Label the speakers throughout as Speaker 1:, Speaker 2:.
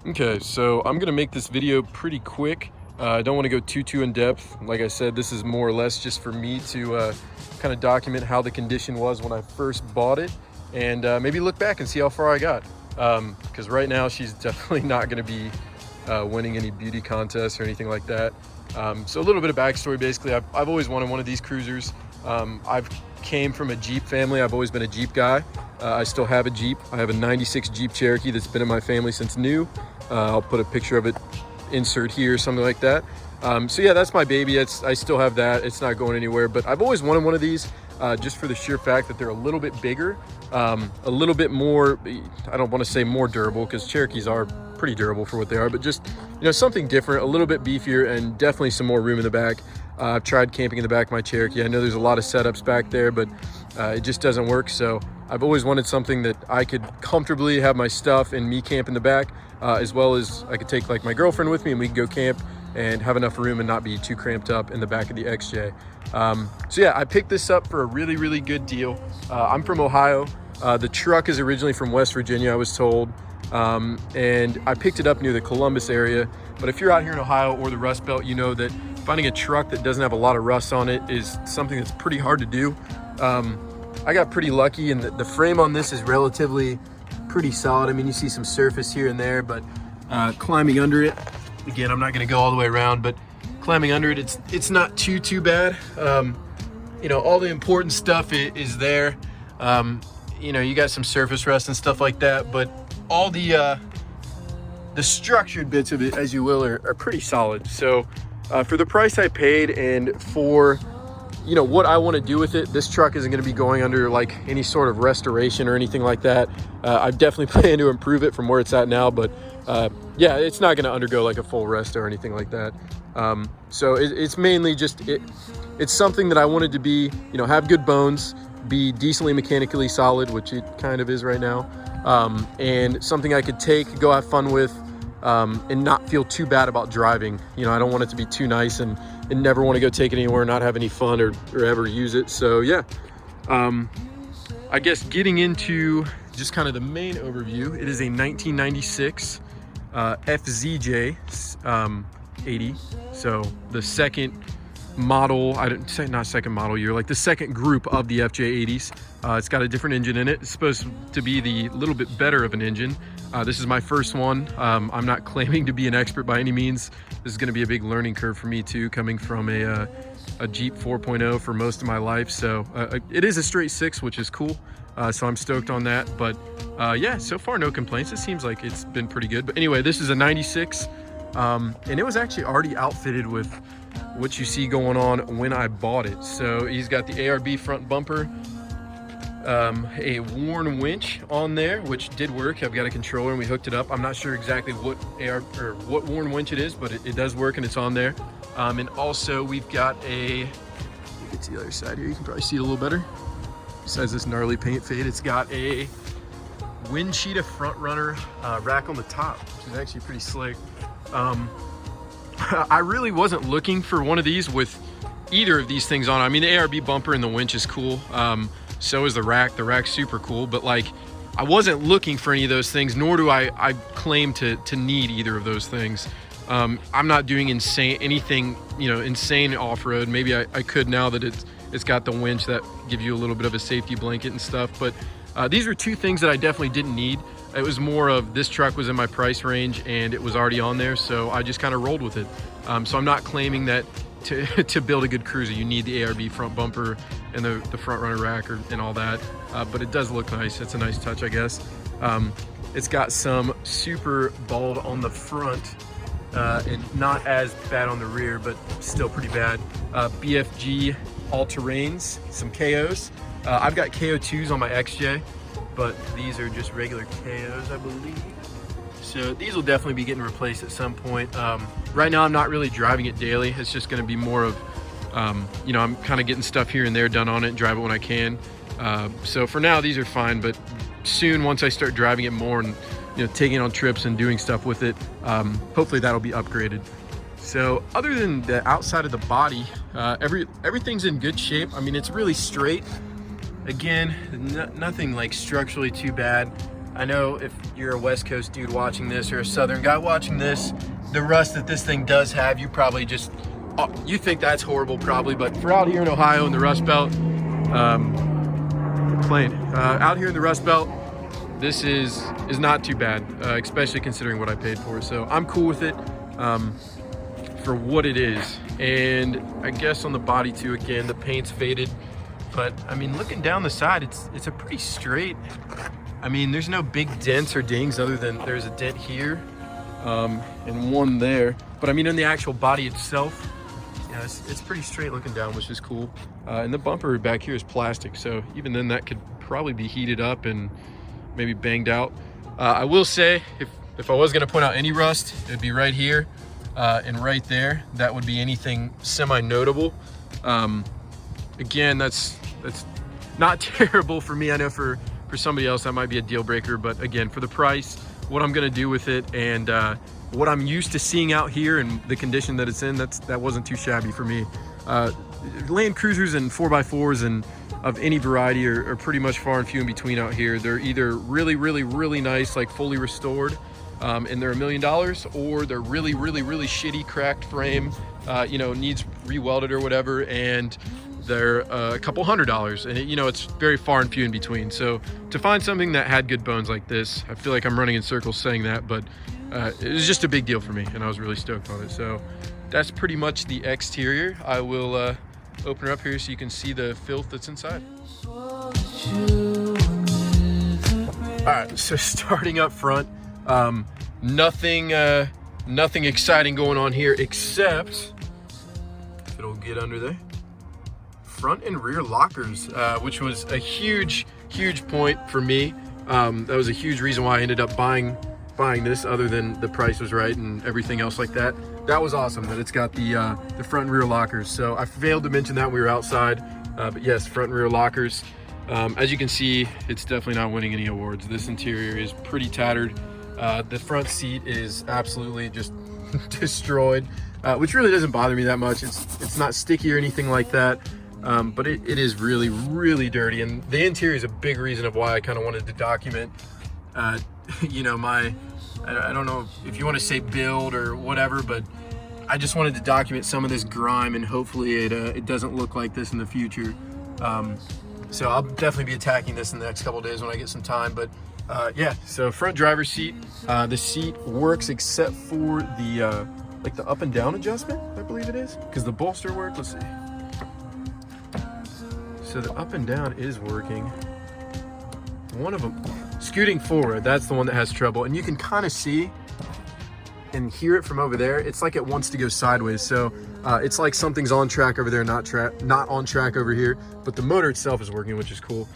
Speaker 1: Okay, so I'm gonna make this video pretty quick. I don't want to go too in depth. Like I said, this is more or less just for me to kind of document how the condition was when I first bought it, and maybe look back and see how far I got. Because right now she's definitely not going to be winning any beauty contests or anything like that. So a little bit of backstory. Basically, I've always wanted one of these cruisers. I've came from a Jeep family. I've always been a Jeep guy. I still have a Jeep. I have a 96 Jeep Cherokee that's been in my family since new. I'll put a picture of it, insert here, something like that. So yeah, that's my baby. I still have that. It's not going anywhere, but I've always wanted one of these just for the sheer fact that they're a little bit bigger, a little bit more, I don't want to say more durable because Cherokees are pretty durable for what they are, but just, you know, something different, a little bit beefier, and definitely some more room in the back. I've tried camping in the back of my Cherokee. I know there's a lot of setups back there, but it just doesn't work. So I've always wanted something that I could comfortably have my stuff and me camp in the back, as well as I could take like my girlfriend with me and we could go camp and have enough room and not be too cramped up in the back of the XJ. So yeah, I picked this up for a really good deal. I'm from Ohio. The truck is originally from West Virginia, I was told. And I picked it up near the Columbus area. But if you're out here in Ohio or the Rust Belt, you know that finding a truck that doesn't have a lot of rust on it is something that's pretty hard to do. I got pretty lucky, and the frame on this is relatively pretty solid. I mean, you see some surface here and there, but climbing under it, again, I'm not going to go all the way around, but climbing under it, it's not too bad. You know, all the important stuff is there. You know, you got some surface rust and stuff like that, but all the structured bits of it, as you will, are pretty solid. So for the price I paid and for, you know, what I want to do with it, this truck isn't going to be going under like any sort of restoration or anything like that. I definitely plan to improve it from where it's at now, but yeah, it's not going to undergo like a full rest or anything like that. So it's mainly just, it's something that I wanted to be, you know, have good bones, be decently mechanically solid, which it kind of is right now, and something I could take, go have fun with, and not feel too bad about driving. You know, I don't want it to be too nice and never want to go take it anywhere, not have any fun or ever use it. So yeah, I guess getting into just kind of the main overview, it is a 1996 FZJ80. So the second model, I didn't say, not second model year, like the second group of the FJ80s. It's got a different engine in it. It's supposed to be the little bit better of an engine. This is my first one. I'm not claiming to be an expert by any means. This is going to be a big learning curve for me too, coming from a Jeep 4.0 for most of my life. So it is a straight six, which is cool. So I'm stoked on that. But yeah, so far no complaints. It seems like it's been pretty good. But anyway, this is a 96, and it was actually already outfitted with what you see going on when I bought it. So he's got the ARB front bumper, a worn winch on there, which did work. I've got a controller and we hooked it up. I'm not sure exactly what what worn winch it is, but it does work and it's on there. And also we've got get to the other side here, you can probably see it a little better. Besides this gnarly paint fade, it's got a wind cheetah front runner rack on the top, which is actually pretty slick. I really wasn't looking for one of these with either of these things on. I mean, the ARB bumper and the winch is cool. So is the rack. The rack's super cool, but like, I wasn't looking for any of those things, nor do I claim to need either of those things. I'm not doing anything, you know, insane off-road. Maybe I could now that it's got the winch that gives you a little bit of a safety blanket and stuff. But these are two things that I definitely didn't need. It was more of this truck was in my price range and it was already on there, so I just kind of rolled with it. So I'm not claiming that to build a good cruiser you need the ARB front bumper and the front runner rack and all that, but it does look nice. It's a nice touch, I guess. It's got some super bald on the front and not as bad on the rear, but still pretty bad. BFG all-terrains, some KOs. I've got KO2s on my XJ, but these are just regular KOs, I believe. So these will definitely be getting replaced at some point. Right now I'm not really driving it daily. It's just going to be more of, you know, I'm kind of getting stuff here and there done on it and drive it when I can. So for now these are fine, but soon once I start driving it more and, you know, taking on trips and doing stuff with it, hopefully that'll be upgraded. So other than the outside of the body, everything's in good shape. I mean, it's really straight. Again, nothing like structurally too bad. I know if you're a West Coast dude watching this or a Southern guy watching this, the rust that this thing does have, you probably just, you think that's horrible probably, but for out here in Ohio in the Rust Belt, out here in the Rust Belt, this is not too bad, especially considering what I paid for. So I'm cool with it for what it is. And I guess on the body too, again, the paint's faded, but I mean, looking down the side, it's a pretty straight. I mean, there's no big dents or dings other than there's a dent here and one there. But I mean, on the actual body itself, yeah, it's pretty straight looking down, which is cool. And the bumper back here is plastic, so even then that could probably be heated up and maybe banged out. I will say, if I was gonna point out any rust, it'd be right here and right there. That would be anything semi-notable. Again, that's not terrible for me. I know for somebody else that might be a deal breaker, but again, for the price, what I'm gonna do with it, and what I'm used to seeing out here and the condition that it's in, that wasn't too shabby for me. Land Cruisers and 4x4s and of any variety are pretty much far and few in between out here. They're either really, really, really nice, like fully restored, and they're $1 million, or they're really, really, really shitty, cracked frame, you know, needs re-welded or whatever, and they're a couple $100s, and you know, it's very far and few in between. So to find something that had good bones like this, I feel like I'm running in circles saying that, but it was just a big deal for me, and I was really stoked on it. So that's pretty much the exterior. I will open her up here so you can see the filth that's inside. All right, so starting up front, nothing exciting going on here, except if it'll get under there, front and rear lockers, which was a huge point for me. That was a huge reason why I ended up buying this, other than the price was right and everything else like that. That was awesome that it's got the front and rear lockers. So I failed to mention that when we were outside, but yes, front and rear lockers. As you can see, it's definitely not winning any awards. This interior is pretty tattered. The front seat is absolutely just destroyed, which really doesn't bother me that much. It's not sticky or anything like that, but it is really, really dirty. And the interior is a big reason of why I kind of wanted to document, you know, I don't know if you want to say build or whatever, but I just wanted to document some of this grime, and hopefully it doesn't look like this in the future. So I'll definitely be attacking this in the next couple of days when I get some time. But yeah, so front driver's seat, the seat works except for the like the up and down adjustment, I believe it is, because the bolster worked. Let's see. So the up and down is working. One of them, scooting forward, that's the one that has trouble, and you can kind of see and hear it from over there. It's like it wants to go sideways, so it's like something's on track over there, not on track over here, but the motor itself is working, which is cool.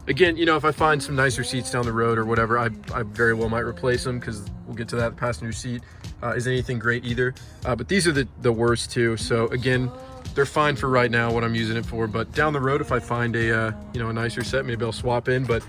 Speaker 1: Again, you know, if I find some nicer seats down the road or whatever, I very well might replace them, because we'll get to that. The passenger seat isn't anything great either, but these are the worst too. So again, they're fine for right now, what I'm using it for, but down the road, if I find a you know, a nicer set, maybe I'll swap in. But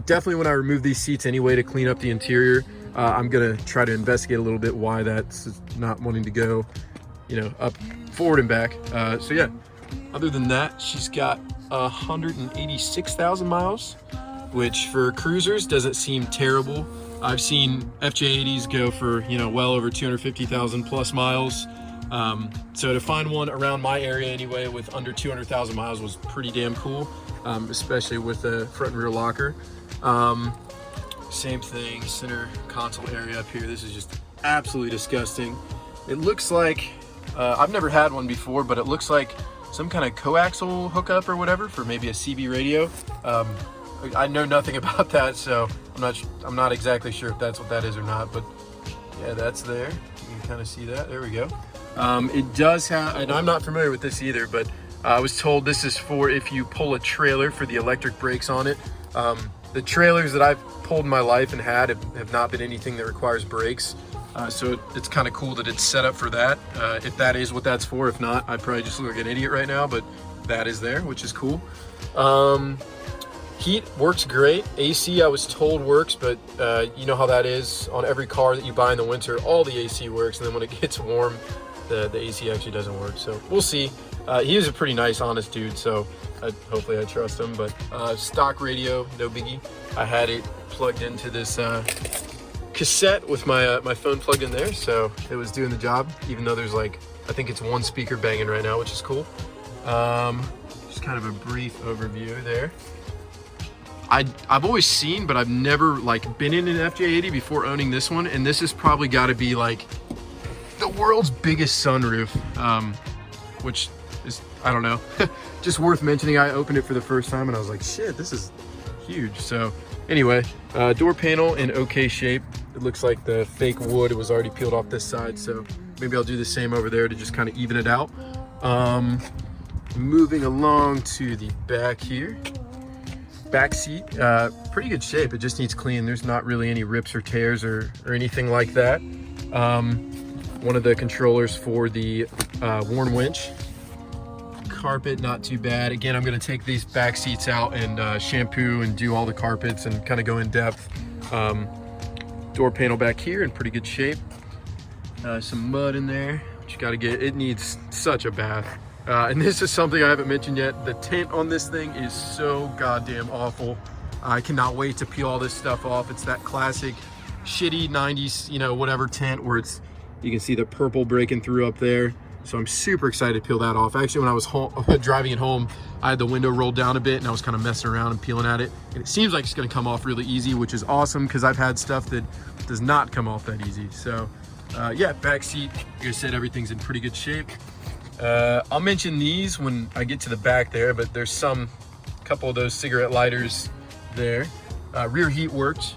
Speaker 1: definitely when I remove these seats anyway to clean up the interior, I'm gonna try to investigate a little bit why that's not wanting to go, you know, up forward and back. So yeah, other than that, she's got 186,000 miles, which for cruisers doesn't seem terrible. I've seen FJ80s go for, you know, well over 250,000 plus miles. So to find one around my area anyway with under 200,000 miles was pretty damn cool, especially with the front and rear locker. Same thing, center console area up here. This is just absolutely disgusting. It looks like, I've never had one before, but it looks like some kind of coaxial hookup or whatever for maybe a CB radio. I know nothing about that, so I'm not exactly sure if that's what that is or not, but yeah, that's there. You can kind of see that, there we go. It does have, and I'm not familiar with this either, but I was told this is for if you pull a trailer for the electric brakes on it. The trailers that I've pulled in my life and had have not been anything that requires brakes. So it's kind of cool that it's set up for that, if that is what that's for. If not, I'd probably just look like an idiot right now, but that is there, which is cool. Heat works great. AC, I was told, works, but you know how that is on every car that you buy in the winter. All the AC works, and then when it gets warm, the AC actually doesn't work. So we'll see. He is a pretty nice, honest dude, so hopefully I trust them. But stock radio, no biggie. I had it plugged into this cassette with my phone plugged in there, so it was doing the job, even though there's like, I think it's one speaker banging right now, which is cool. Just kind of a brief overview there. I've always seen, but I've never like been in an FJ80 before owning this one, and this has probably got to be like the world's biggest sunroof, which is, I don't know, just worth mentioning. I opened it for the first time and I was like, shit, this is huge. So anyway, door panel in okay shape. It looks like the fake wood, it was already peeled off this side, so maybe I'll do the same over there to just kind of even it out. Moving along to the back here. Back seat, pretty good shape. It just needs clean. There's not really any rips or tears or anything like that. One of the controllers for the worn winch. Carpet, not too bad. Again, I'm gonna take these back seats out and shampoo and do all the carpets and kind of go in depth. Door panel back here in pretty good shape. Some mud in there, which you gotta get. It needs such a bath. And this is something I haven't mentioned yet. The tint on this thing is so goddamn awful. I cannot wait to peel all this stuff off. It's that classic shitty 90s, you know, whatever tint where it's, you can see the purple breaking through up there. So I'm super excited to peel that off. Actually, when I was driving it home, I had the window rolled down a bit and I was kind of messing around and peeling at it. And it seems like it's gonna come off really easy, which is awesome because I've had stuff that does not come off that easy. So yeah, back seat, like I said, everything's in pretty good shape. I'll mention these when I get to the back there, but there's couple of those cigarette lighters there. Rear heat works.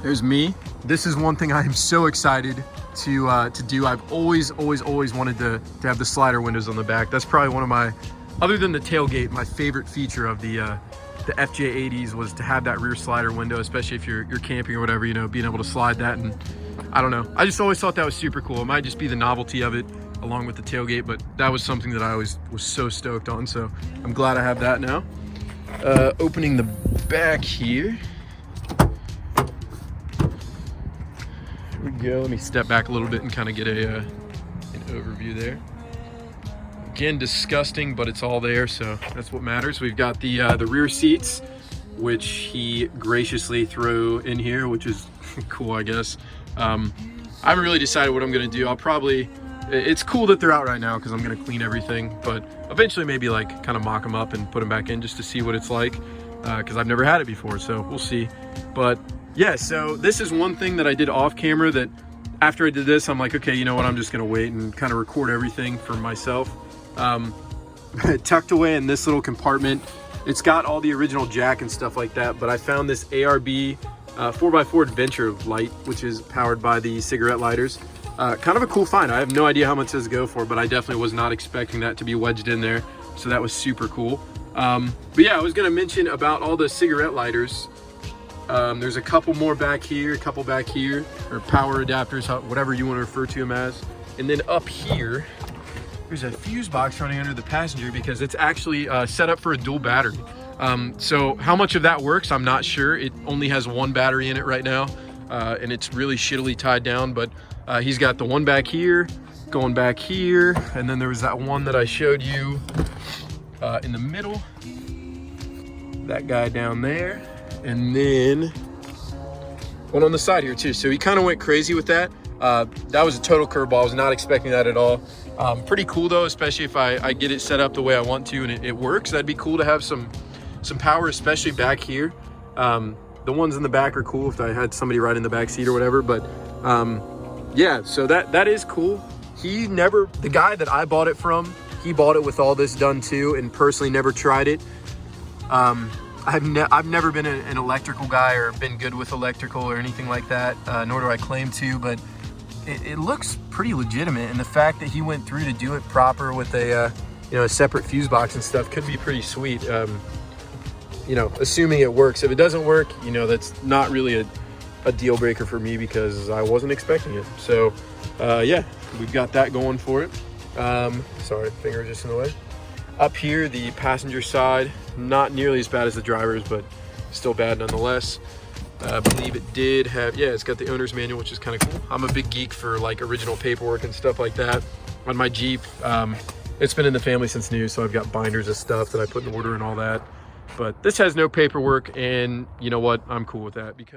Speaker 1: There's me. This is one thing I am so excited to do. I've always wanted to have the slider windows on the back. That's probably one of my, other than the tailgate, my favorite feature of the FJ80s was to have that rear slider window, especially if you're camping or whatever, you know, being able to slide that. And I don't know, I just always thought that was super cool. It might just be the novelty of it along with the tailgate, but that was something that I always was so stoked on, so I'm glad I have that now. Opening the back here. Here we go. Let me step back a little bit and kind of get an overview there. Again, disgusting, but it's all there, so that's what matters. We've got the rear seats, which he graciously threw in here, which is cool, I guess. I haven't really decided what I'm gonna do. I'll probably, it's cool that they're out right now because I'm gonna clean everything, but eventually maybe like kind of mock them up and put them back in just to see what it's like, because I've never had it before, so we'll see. But yeah, so this is one thing that I did off camera that after I did this, I'm like, okay, you know what, I'm just gonna wait and kind of record everything for myself. Tucked away in this little compartment, it's got all the original jack and stuff like that, but I found this ARB 4x4 Adventure light, which is powered by the cigarette lighters. Kind of a cool find. I have no idea how much this go for, but I definitely was not expecting that to be wedged in there, so that was super cool. But yeah, I was gonna mention about all the cigarette lighters. There's a couple more back here, a couple back here, or power adapters, whatever you want to refer to them as. And then up here, there's a fuse box running under the passenger because it's actually set up for a dual battery. So how much of that works, I'm not sure. It only has one battery in it right now, and it's really shittily tied down, but he's got the one back here, going back here, and then there was that one that I showed you in the middle, that guy down there, and then one on the side here too. So he kind of went crazy with that. That was a total curveball. I was not expecting that at all. Pretty cool though, especially if I get it set up the way I want to and it works. That'd be cool to have some power, especially back here. The ones in the back are cool if I had somebody right in the back seat or whatever, but yeah, so that is cool. The guy that I bought it from, he bought it with all this done too, and personally never tried it. I've never been an electrical guy or been good with electrical or anything like that, nor do I claim to, but it looks pretty legitimate, and the fact that he went through to do it proper with a a separate fuse box and stuff could be pretty sweet. Assuming it works. If it doesn't work, that's not really a deal breaker for me because I wasn't expecting it. So yeah, we've got that going for it. Sorry, finger just in the way. Up here, the passenger side, not nearly as bad as the driver's, but still bad nonetheless. I believe it did have, yeah, it's got the owner's manual, which is kind of cool. I'm a big geek for like original paperwork and stuff like that. On my Jeep, It's been in the family since new, so I've got binders of stuff that I put in order and all that. But this has no paperwork, and you know what? I'm cool with that because